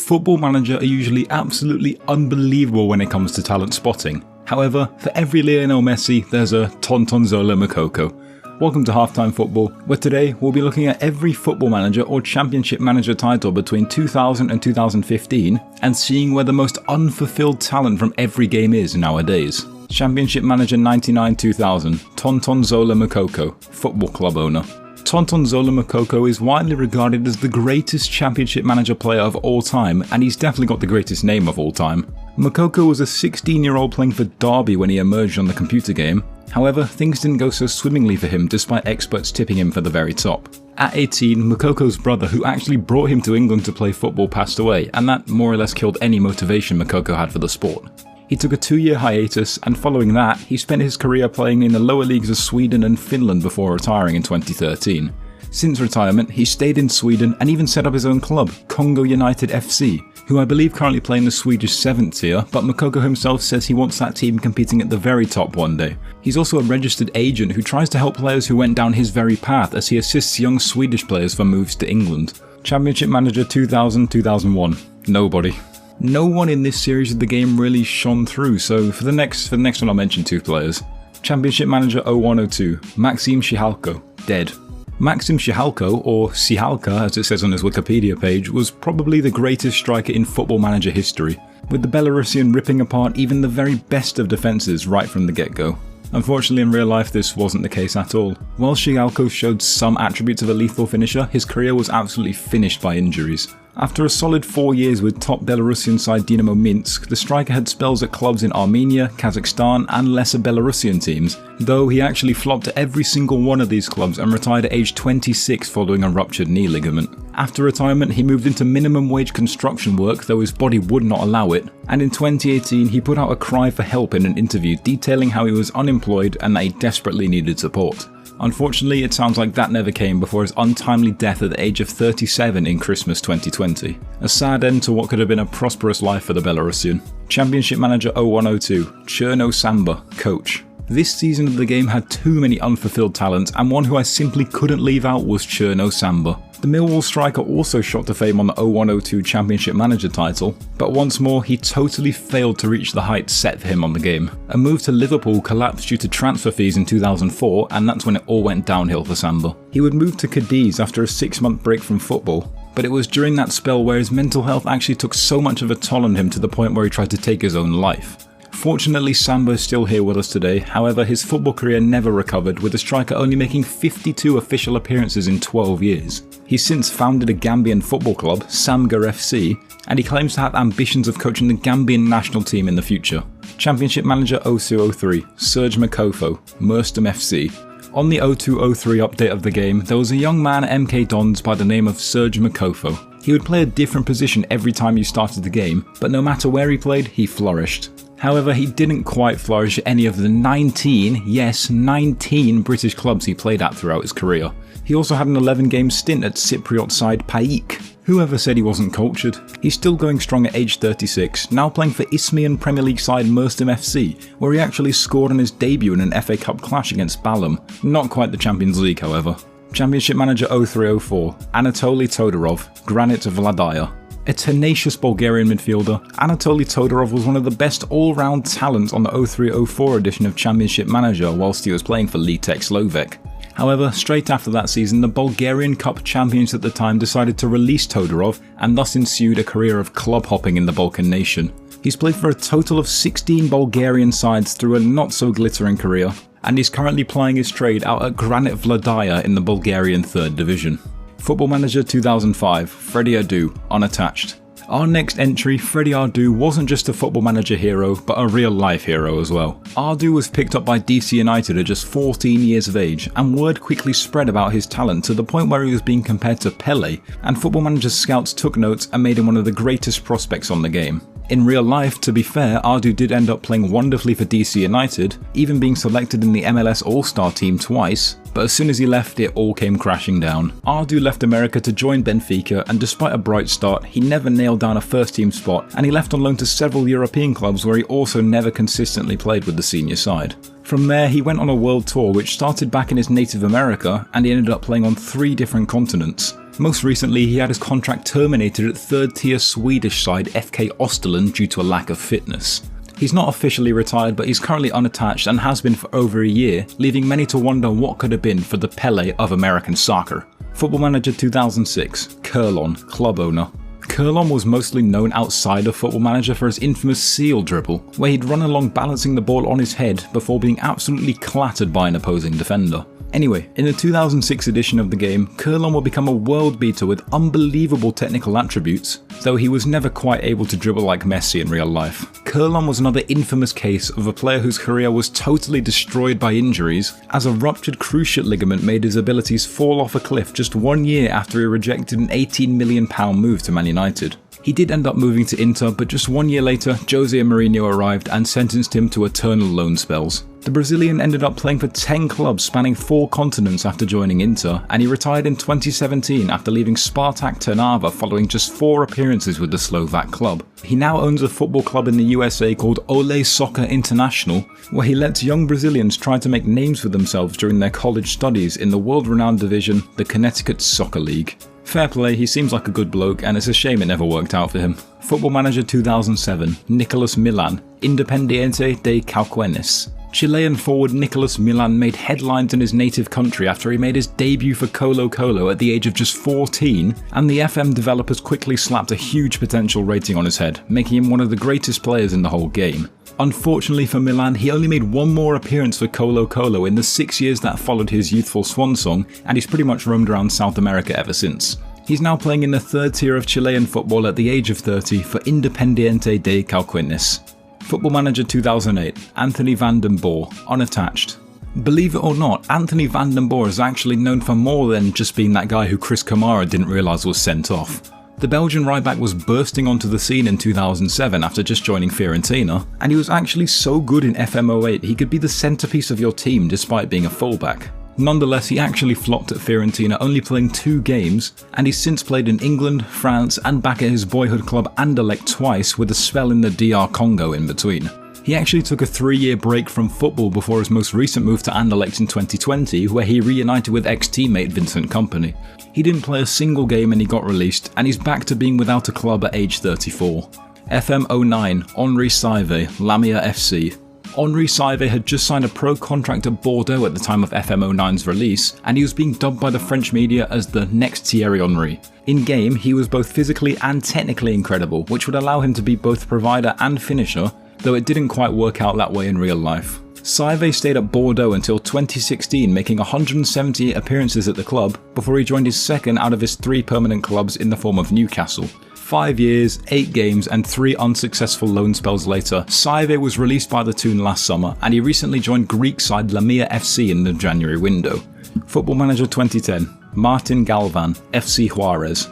Football Manager are usually absolutely unbelievable when it comes to talent spotting. However, for every Lionel Messi, there's a Tonton Zola Moukoko. Welcome to Halftime Football, where today we'll be looking at every Football Manager or Championship Manager title between 2000 and 2015 and seeing where the most unfulfilled talent from every game is nowadays. Championship Manager 99-2000, Tonton Zola Moukoko, football club owner. Tonton Zola Moukoko is widely regarded as the greatest Championship Manager player of all time, and he's definitely got the greatest name of all time. Moukoko was a 16-year-old playing for Derby when he emerged on the computer game. However, things didn't go so swimmingly for him despite experts tipping him for the very top. At 18, Moukoko's brother, who actually brought him to England to play football, passed away, and that more or less killed any motivation Moukoko had for the sport. He took a 2-year hiatus, and following that, he spent his career playing in the lower leagues of Sweden and Finland before retiring in 2013. Since retirement, he stayed in Sweden and even set up his own club, Congo United FC, who I believe currently play in the Swedish 7th tier, but Moukoko himself says he wants that team competing at the very top one day. He's also a registered agent who tries to help players who went down his very path as he assists young Swedish players for moves to England. Championship Manager 2000-2001. Nobody. No one in this series of the game really shone through, so for the next one I'll mention 2 players. Championship Manager 01-02, Maxim Tsigalko, dead. Maxim Tsigalko, or Tsigalka as it says on his Wikipedia page, was probably the greatest striker in Football Manager history, with the Belarusian ripping apart even the very best of defences right from the get-go. Unfortunately, in real life this wasn't the case at all. While Tsigalko showed some attributes of a lethal finisher, his career was absolutely finished by injuries. After a solid 4 years with top Belarusian side Dinamo Minsk, the striker had spells at clubs in Armenia, Kazakhstan and lesser Belarusian teams, though he actually flopped at every single one of these clubs and retired at age 26 following a ruptured knee ligament. After retirement, he moved into minimum wage construction work, though his body would not allow it, and in 2018 he put out a cry for help in an interview detailing how he was unemployed and that he desperately needed support. Unfortunately, it sounds like that never came before his untimely death at the age of 37 in Christmas 2020. A sad end to what could have been a prosperous life for the Belarusian. Championship Manager 01-02, Cherno Samba, coach. This season of the game had too many unfulfilled talents, and one who I simply couldn't leave out was Cherno Samba. The Millwall striker also shot to fame on the 01-02 Championship Manager title, but once more he totally failed to reach the heights set for him on the game. A move to Liverpool collapsed due to transfer fees in 2004, and that's when it all went downhill for Samba. He would move to Cadiz after a 6-month break from football, but it was during that spell where his mental health actually took so much of a toll on him to the point where he tried to take his own life. Fortunately, Samba is still here with us today, however his football career never recovered, with the striker only making 52 official appearances in 12 years. He's since founded a Gambian football club, Samga FC, and he claims to have ambitions of coaching the Gambian national team in the future. Championship Manager 02-03, Serge Makofo, Merstham FC. On the 02-03 update of the game, there was a young man at MK Dons by the name of Serge Makofo. He would play a different position every time you started the game, but no matter where he played, he flourished. However, he didn't quite flourish at any of the 19 British clubs he played at throughout his career. He also had an 11-game stint at Cypriot side PAOK. Whoever said he wasn't cultured? He's still going strong at age 36, now playing for Isthmian Premier League side Merstham FC, where he actually scored on his debut in an FA Cup clash against Balanta. Not quite the Champions League, however. Championship Manager 03-04, Anatoli Todorov, Granit Vladaya. A tenacious Bulgarian midfielder, Anatoli Todorov was one of the best all-round talents on the 03-04 edition of Championship Manager whilst he was playing for Litek Slovak. However, straight after that season, the Bulgarian Cup champions at the time decided to release Todorov, and thus ensued a career of club hopping in the Balkan nation. He's played for a total of 16 Bulgarian sides through a not-so-glittering career, and he's currently plying his trade out at Granit Vladaya in the Bulgarian 3rd Division. Football Manager 2005, Freddy Adu, unattached. Our next entry, Freddy Adu, wasn't just a Football Manager hero, but a real-life hero as well. Adu was picked up by DC United at just 14 years of age, and word quickly spread about his talent to the point where he was being compared to Pele, and Football Manager scouts took notes and made him one of the greatest prospects on the game. In real life, to be fair, Adu did end up playing wonderfully for DC United, even being selected in the MLS All-Star team twice, but as soon as he left, it all came crashing down. Adu left America to join Benfica, and despite a bright start, he never nailed down a first-team spot, and he left on loan to several European clubs where he also never consistently played with the senior side. From there, he went on a world tour which started back in his native America, and he ended up playing on 3 different continents. Most recently, he had his contract terminated at third-tier Swedish side FK Österlen due to a lack of fitness. He's not officially retired, but he's currently unattached and has been for over a year, leaving many to wonder what could have been for the Pele of American soccer. Football Manager 2006, Kerlon, club owner. Kerlon was mostly known outside of Football Manager for his infamous seal dribble, where he'd run along balancing the ball on his head before being absolutely clattered by an opposing defender. Anyway, in the 2006 edition of the game, Kerlon will become a world beater with unbelievable technical attributes, though he was never quite able to dribble like Messi in real life. Kerlon was another infamous case of a player whose career was totally destroyed by injuries, as a ruptured cruciate ligament made his abilities fall off a cliff just 1 year after he rejected an £18 million move to Man United. He did end up moving to Inter, but just 1 year later, Jose Mourinho arrived and sentenced him to eternal loan spells. The Brazilian ended up playing for 10 clubs spanning 4 continents after joining Inter, and he retired in 2017 after leaving Spartak Trnava following just 4 appearances with the Slovak club. He now owns a football club in the USA called Ole Soccer International, where he lets young Brazilians try to make names for themselves during their college studies in the world-renowned division, the Connecticut Soccer League. Fair play, he seems like a good bloke, and it's a shame it never worked out for him. Football Manager 2007, Nicolas Millan, Independiente de Cauquenes. Chilean forward Nicolas Millan made headlines in his native country after he made his debut for Colo-Colo at the age of just 14, and the FM developers quickly slapped a huge potential rating on his head, making him one of the greatest players in the whole game. Unfortunately for Milan, he only made 1 more appearance for Colo-Colo in the 6 years that followed his youthful swan song, and he's pretty much roamed around South America ever since. He's now playing in the 3rd tier of Chilean football at the age of 30 for Independiente de Cauquenes. Football Manager 2008, Anthony Vanden, unattached. Believe it or not, Anthony Vanden is actually known for more than just being that guy who Chris Kamara didn't realise was sent off. The Belgian right-back was bursting onto the scene in 2007 after just joining Fiorentina, and he was actually so good in FM08 he could be the centrepiece of your team despite being a fullback. Nonetheless, he actually flopped at Fiorentina, only playing 2 games, and he's since played in England, France, and back at his boyhood club Anderlecht twice, with a spell in the DR Congo in between. He actually took a 3-year break from football before his most recent move to Anderlecht in 2020, where he reunited with ex-teammate Vincent Kompany. He didn't play a single game and he got released, and he's back to being without a club at age 34. FM09, Henri Saivet, Lamia FC. Henri Saivet had just signed a pro contract at Bordeaux at the time of FM09's release, and he was being dubbed by the French media as the next Thierry Henry. In game, he was both physically and technically incredible, which would allow him to be both provider and finisher, though it didn't quite work out that way in real life. Saivet stayed at Bordeaux until 2016, making 178 appearances at the club before he joined his second out of his 3 permanent clubs in the form of Newcastle. 5 years, 8 games and 3 unsuccessful loan spells later, Saivet was released by the Toon last summer, and he recently joined Greek side Lamia FC in the January window. Football Manager 2010, Martin Galvan, FC Juarez.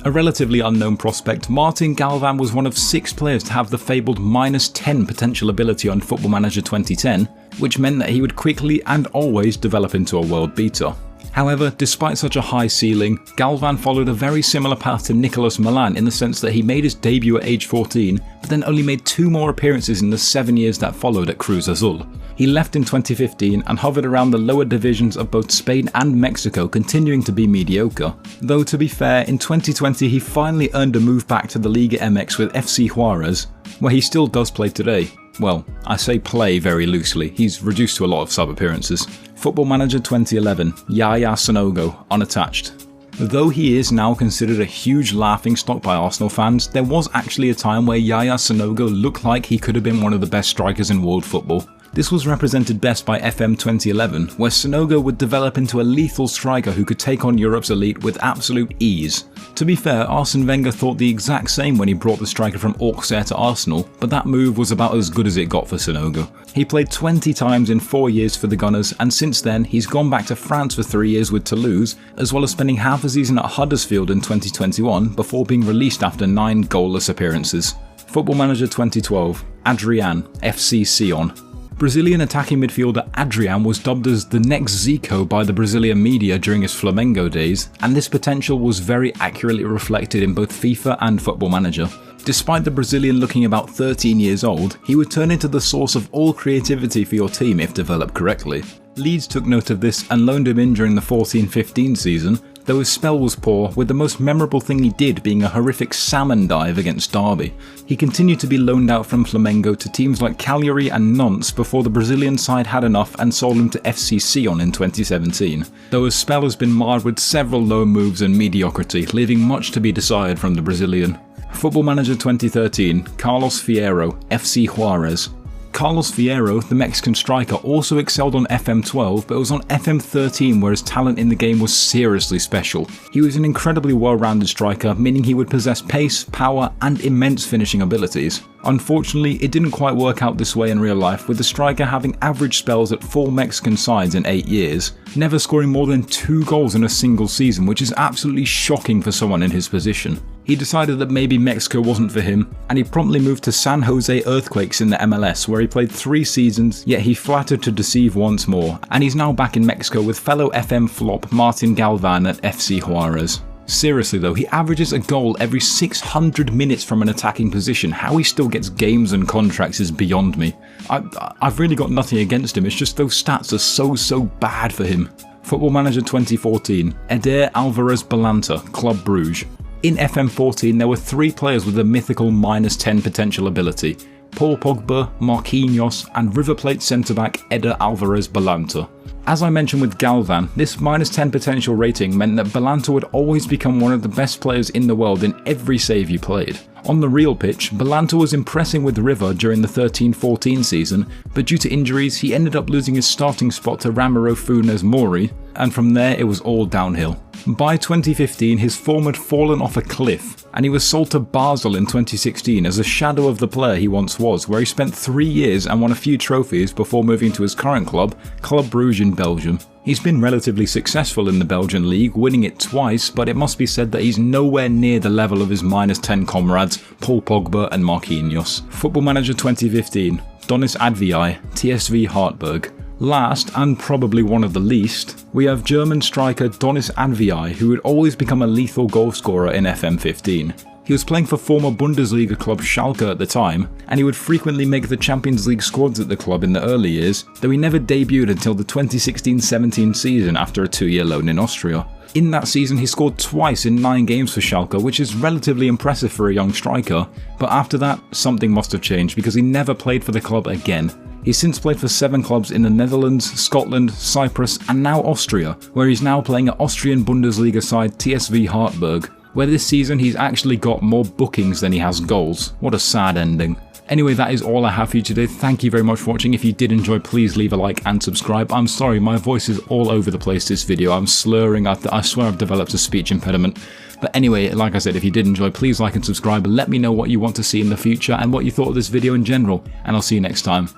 A relatively unknown prospect, Martin Galvan was one of 6 players to have the fabled -10 potential ability on Football Manager 2010, which meant that he would quickly and always develop into a world beater. However, despite such a high ceiling, Galvan followed a very similar path to Nicolas Millan in the sense that he made his debut at age 14, but then only made 2 more appearances in the 7 years that followed at Cruz Azul. He left in 2015 and hovered around the lower divisions of both Spain and Mexico, continuing to be mediocre. Though to be fair, in 2020 he finally earned a move back to the Liga MX with FC Juarez, where he still does play today. Well, I say play very loosely, he's reduced to a lot of sub-appearances. Football Manager 2011, Yaya Sanogo, unattached. Though he is now considered a huge laughingstock by Arsenal fans, there was actually a time where Yaya Sanogo looked like he could have been one of the best strikers in world football. This was represented best by FM 2011, where Sanogo would develop into a lethal striker who could take on Europe's elite with absolute ease. To be fair, Arsene Wenger thought the exact same when he brought the striker from Auxerre to Arsenal, but that move was about as good as it got for Sanogo. He played 20 times in 4 years for the Gunners, and since then he's gone back to France for 3 years with Toulouse, as well as spending half a season at Huddersfield in 2021 before being released after 9 goalless appearances. Football Manager 2012, Adryan, FC Sion. Brazilian attacking midfielder Adryan was dubbed as the next Zico by the Brazilian media during his Flamengo days, and this potential was very accurately reflected in both FIFA and Football Manager. Despite the Brazilian looking about 13 years old, he would turn into the source of all creativity for your team if developed correctly. Leeds took note of this and loaned him in during the 14-15 season, though his spell was poor, with the most memorable thing he did being a horrific salmon dive against Derby. He continued to be loaned out from Flamengo to teams like Cagliari and Nantes before the Brazilian side had enough and sold him to FC Sion in 2017, though his spell has been marred with several low moves and mediocrity, leaving much to be desired from the Brazilian. Football Manager 2013, Carlos Fierro, FC Juarez. Carlos Fierro, the Mexican striker, also excelled on FM12, but it was on FM13 where his talent in the game was seriously special. He was an incredibly well-rounded striker, meaning he would possess pace, power, and immense finishing abilities. Unfortunately, it didn't quite work out this way in real life, with the striker having average spells at 4 Mexican sides in 8 years, never scoring more than 2 goals in a single season, which is absolutely shocking for someone in his position. He decided that maybe Mexico wasn't for him, and he promptly moved to San Jose Earthquakes in the MLS, where he played 3 seasons, yet he flattered to deceive once more, and he's now back in Mexico with fellow FM flop Martin Galvan at FC Juarez. Seriously though, he averages a goal every 600 minutes from an attacking position. How he still gets games and contracts is beyond me. I've really got nothing against him, it's just those stats are so bad for him. Football Manager 2014, Eder, Alvarez, Balanta, Club Bruges. In FM14 there were 3 players with a mythical -10 potential ability: Paul Pogba, Marquinhos, and River Plate centre-back Eder Alvarez Balanta. As I mentioned with Galvan, this -10 potential rating meant that Balanta would always become one of the best players in the world in every save he played. On the real pitch, Balanta was impressing with River during the 13-14 season, but due to injuries he ended up losing his starting spot to Ramiro Funes Mori, and from there it was all downhill. By 2015 his form had fallen off a cliff, and he was sold to Basel in 2016 as a shadow of the player he once was, where he spent 3 years and won a few trophies before moving to his current club, Club Bruges in Belgium. He's been relatively successful in the Belgian league, winning it twice, but it must be said that he's nowhere near the level of his -10 comrades Paul Pogba and Marquinhos. Football Manager 2015, Donis Advijaj, TSV Hartberg. Last, and probably one of the least, we have German striker Donis Advijaj, who would always become a lethal goalscorer in FM15. He was playing for former Bundesliga club Schalke at the time, and he would frequently make the Champions League squads at the club in the early years, though he never debuted until the 2016-17 season after a 2-year loan in Austria. In that season he scored twice in 9 games for Schalke, which is relatively impressive for a young striker, but after that something must have changed because he never played for the club again. He's since played for 7 clubs in the Netherlands, Scotland, Cyprus and now Austria, where he's now playing at Austrian Bundesliga side TSV Hartberg, where this season he's actually got more bookings than he has goals. What a sad ending. Anyway, that is all I have for you today. Thank you very much for watching. If you did enjoy, please leave a like and subscribe. I'm sorry, my voice is all over the place this video. I'm slurring. I swear I've developed a speech impediment. But anyway, like I said, if you did enjoy, please like and subscribe. Let me know what you want to see in the future and what you thought of this video in general. And I'll see you next time.